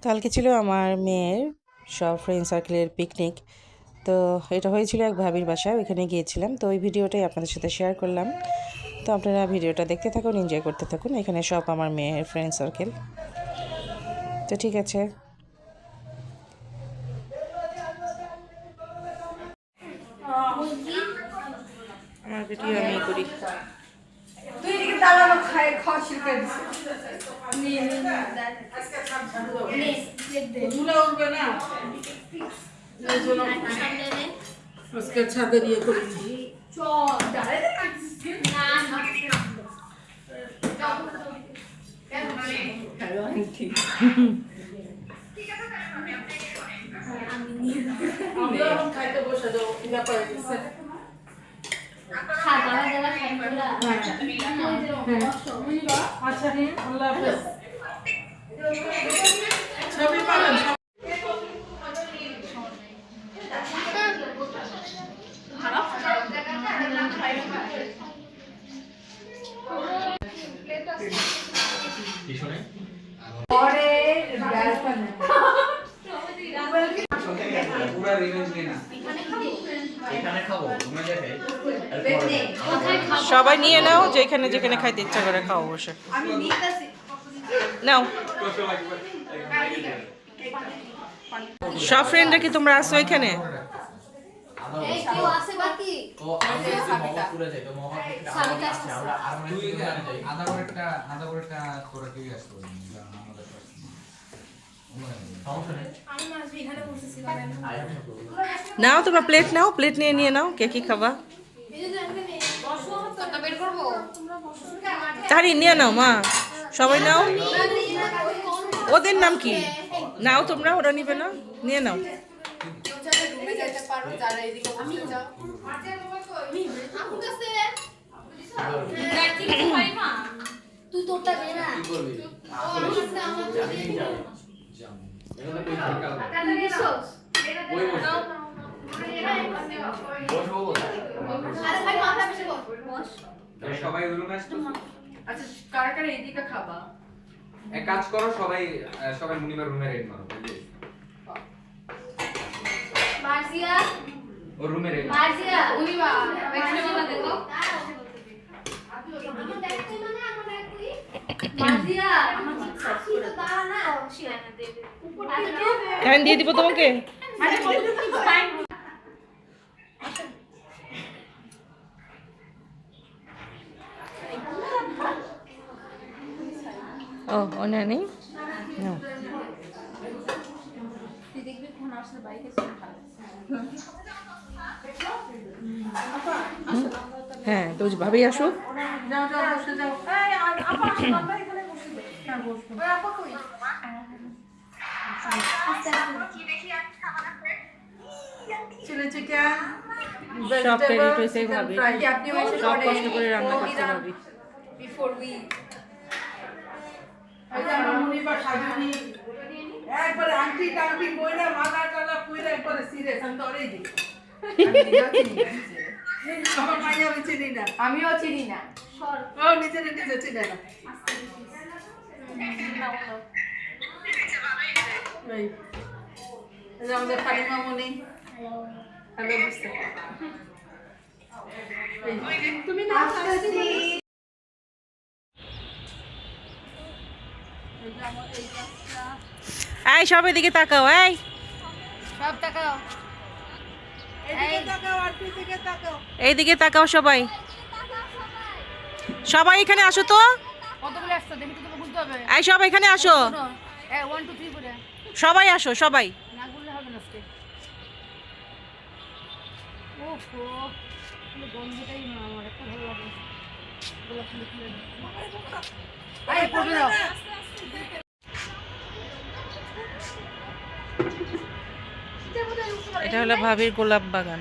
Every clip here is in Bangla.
কালকে ছিল আমার মেয়ের সব ফ্রেন্ড সার্কেলের পিকনিক। তো এটা হয়েছিল এক ভাবির বাসায়, ওইখানে গিয়েছিলাম। তো ওই ভিডিওটাই আপনাদের সাথে শেয়ার করলাম। তো আপনারা ভিডিওটা দেখতে থাকুন, এনজয় করতে থাকুন। এখানে সব আমার মেয়ের ফ্রেন্ড সার্কেল। তো ঠিক আছে, আমার ভিডিও আমি করি। আজকে ছাদের ইয়ে করেছি। খাইতে বসে যাও, ব্যাপার আছে। আচ্ছা, আল্লাহ হাফেজ। ছবি পাবেন। সবাই নিয়ে নাও, যেখানে যেখানে খাইতে ইচ্ছা করে খাও বসে নাও। সব ফ্রেন্ডরা কি তোমরা আসো এখানে? নাও তোমরা প্লেট নাও, প্লেট নিয়ে নিয়ে নাও, কে কি খাবা তারি নিয়ে নাও মা, সবাই নাও। ওদের নাম কি? নাও তোমরা, ওরা নিবে না, নিয়ে নাও। তুই তোরটা দে না। সবাই রুমে আসতো। আচ্ছা, কারা কারা এদিকে খাবা? এক কাজ করো, সবাই সবাই মুনিবার রুমে রেড মারো, বুঝলি? মার্জিয়া, ওর রুমে রেড মার্জিয়া, উনিবা মার্জিয়া দেখো। মার্জিয়া, আমার ঠিক সার্চ করে দাও না। শিয়ানা দে দে। এখন দিয়ে দিব তোমাকে। ও ওনা নেই নাও। তুই দেখবি কোন আসলে বাইকে চলে খাবে। হ্যাঁ তো ভাবি আসো। যাও যাও বসে যাও। এই আপা আসো, আমরা এখানে বসে যাই। হ্যাঁ বসবো। ওই আপা কই? চিলি চিকেন, সব ক্রেডিট হইছে ভাবি, আপনি হইছে সব কষ্ট করে রান্না করতে ভাবি। বিফোর উই এই যে আমরা মুনিবা সাজুনি একবারে আংটি টাংটি কইরা মালা টালা কইরা একবারে সিরিয়াস আমি তো ওরেই দিই। আমার মাইয়া আমি চিনি না। আমিও চিনি না। সর। ও নিজের নিজে চিনে না। এই এই যে আমাদের ফারিমা মনি। Hello mister. তুমি না আসতেছি। এই সব এদিকে তাকাও, এই সব তাকাও। এদিকে তাকাও আর পিছনে তাকাও। এইদিকে তাকাও সবাই, সবাই এখানে আসো তো। কতগুলো আসছে দেখি তো তোকে বুঝতে হবে। এই সবাই এখানে আসো, এ 1 2 3 করে। সবাই আসো সবাই। না গুললে হবে না আজকে। ওহো, এই গন্ধটাই না আমার এত ভালো লাগে। গোলাপ ফুল ফুল। এই পড়বে দাও। এটা হলো ভাবির গোলাপ বাগান।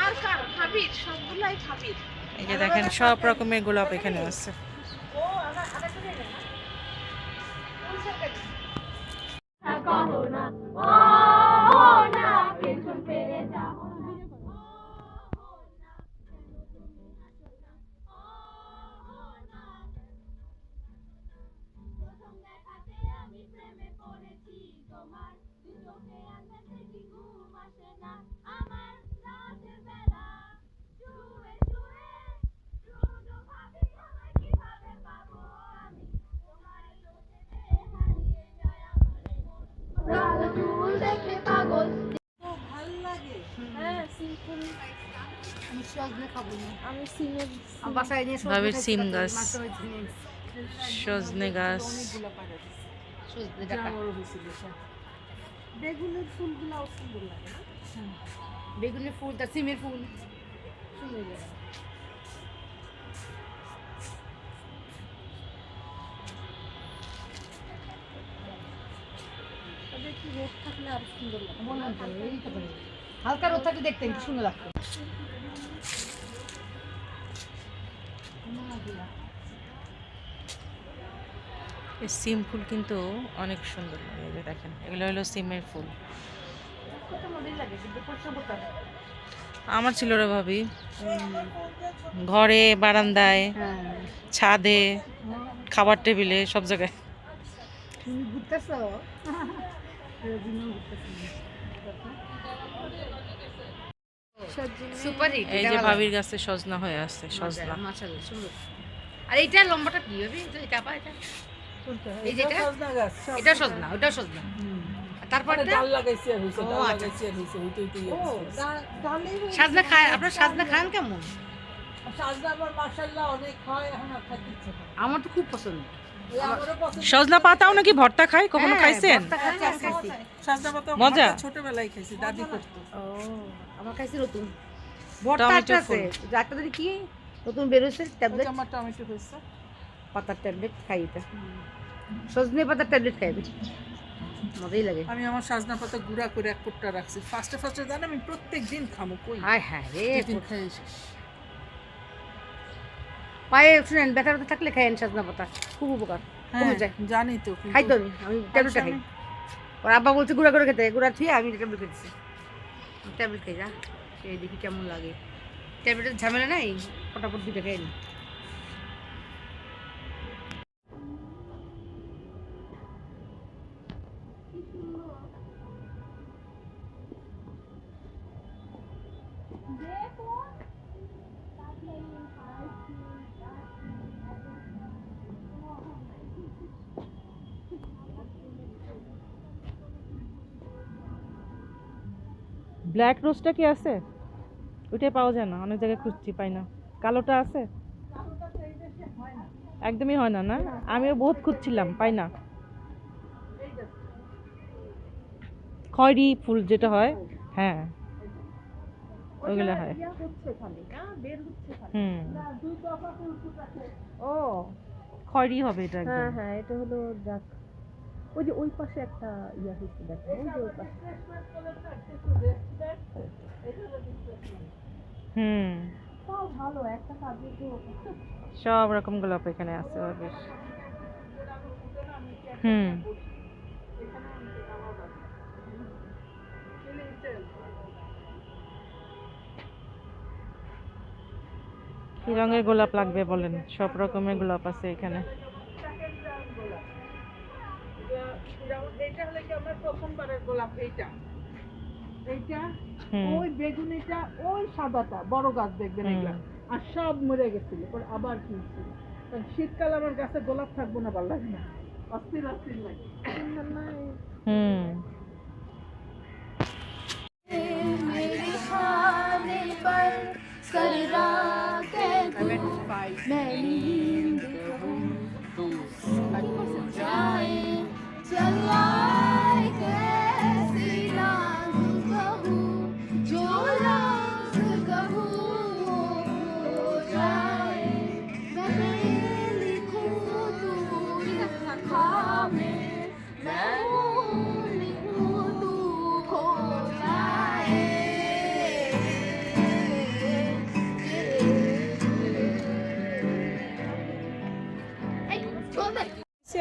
আর কার ভাবির সবগুলাই ভাবির। এই যে দেখেন সব রকমের গোলাপ এখানে আছে। ভাবির সিম গাছ, সজনে গাছ, বেগুনের ফুলগুলাও সুন্দর লাগে না? বেগুনের ফুল, তার সিমের ফুল সুন্দর লাগে। তবে একটু রোদ থাকলে আরো সুন্দর লাগে। বললাম তো, এই তো বলি। হালকা রোদ থাকলে দেখতেন কি সুন্দর লাগতো। এই সিম ফুল কিন্তু অনেক সুন্দর লাগে। এই যে দেখেন এগুলো হলো সিমের ফুল। কত মজাই লাগে কিন্তু পরিষ্কার করতে হবে। আমার ছিল রে ভাবি, ঘরে, বারান্দায়, ছাদে, খাবার টেবিলে, সব জায়গায়। তুমি ঘুরতেছো? Super hit. এই যে ভাবির গাছে সজনা হয়ে আছে, সজনা। মাশাআল্লাহ সুন্দর। আর এইটা লম্বাটা কি হবে? এটা পা এটা। এই যেটা সজনা গাছ এটা সজনা, ওটা সজনা। তারপরে ডাল লাগাইছি আর হইছে, ডাল লাগাইছি আর হইছে, হইতে হইতে সাজনা খায়, আপনারা সাজনা খান কেমন? সাজনা আমার মাশাআল্লাহ অনেক হয়, এখন আর খাইতে ইচ্ছে করে না। আমার তো খুব পছন্দ। ওই আমারও পছন্দ। সজনা পাতাও নাকি ভর্তা খায়, কখনো খাইছেন? খাইছি। সাজনা পাতা মজা? আমরা ছোটবেলায় খাইছি, দাদি করতো। ও আমার খাইছি নতুন ভর্তা টমেটো আছে, যাটা ধরে কি নতুন বের হয়েছে ওই ট্যাবলেট, যে আমার টমেটো হইছে। পাতার ট্যাবলেট খাই। এটা সজনে পাতার ট্যাবলেট খাইবে, মজাই লাগে। আমি আমার সাজনা পাতা গুঁড়া করে এক কোটটা রাখছি। ফার্স্টে জান আমি প্রত্যেক দিন খামো, কই হায় হায় রে, দিন খাই শেষ। পায়ে শুনেন ব্যথা ব্যথা থাকলে খাইয়েন সাজনা পাতা, খুব উপকার, কমে যায়। জানি তো, কিন্তু খাই তো আমি ট্যাবলেটটা খাই। ওর আব্বা বলছে গুঁড়া করে খেতে, গুঁড়া থুয়ে আমি ট্যাবলেট খেতেছি। ট্যাবলেট খাই যা, এই দেখি কেমন লাগে। ট্যাবলেটের ঝামেলা নাই, ফটাফট দুটো খাই নি। ব্ল্যাক রোজটা কি আছে? ওইটাই পাওয়া যায় না, অনেক জায়গায় খুঁজছি পাই না। কালোটা আছে? একদমই হয় না, না? আমিও বহুত খুঁজছিলাম, পাই না। খয়েরি ফুল যেটা হয়, হ্যাঁ ওইগুলো হয়। হুম, ও খয়েরি হবে এটা একদম। হ্যাঁ হ্যাঁ, এটা হলো ডাক। ওই যে ওই পাশে একটা ইয়া হচ্ছে, দেখো ওই যে ওই পাশে। হুম, তাও ভালো একটা কাজে তো। সব রকম গোলাপ এখানে আছে বেশ। হুম, কি রঙের গোলাপ লাগবে বলেন? সব রকমের গোলাপ আছে এখানে। যেমন এইটা হলো কি আমার প্রথমবারের গোলাপ, এইটা হুম। ওই বেগুনিটা, ওই সাদাটা বড় গাছ দেখবেন এগুলা, আর সব মরে গেছিল, পরে আবার কিনছি। কারণ শীতকাল আমার গাছে গোলাপ থাকবো না, ভালো লাগে না, অস্থির অস্থির লাগে। হুম,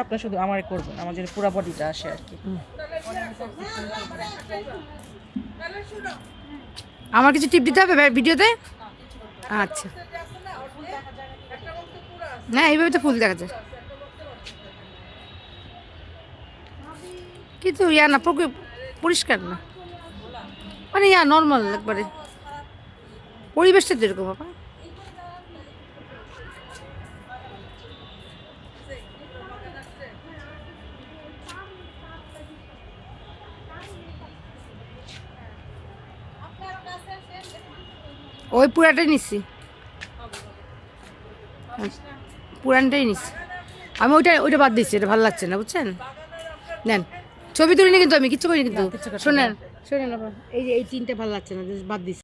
আপনার শুধু আমারে করবেন, আমার যেন পুরো বডিটা আসে আর কি। আমার কিছু টিপ দিতে হবে ভিডিওতে? আচ্ছা, না এইভাবে তো ফুল দেখা যায়, কিন্তু ইয়া না পরিষ্কার না, মানে ইয়া নর্মাল একবারে, পরিবেশটা তো এরকম বাবা। ওই পুরাটাই নিচ্ছি, পুরানটাই নিচ্ছি আমি, ওইটা বাদ দিচ্ছি, এটা ভালো লাগছে না বুঝছেন। নেন, ছবি তুলিনি কিন্তু আমি কিচ্ছু করিনি কিন্তু, শোনেন শোনেন এই যে এই তিনটে ভালো লাগছে না, বাদ দিচ্ছি।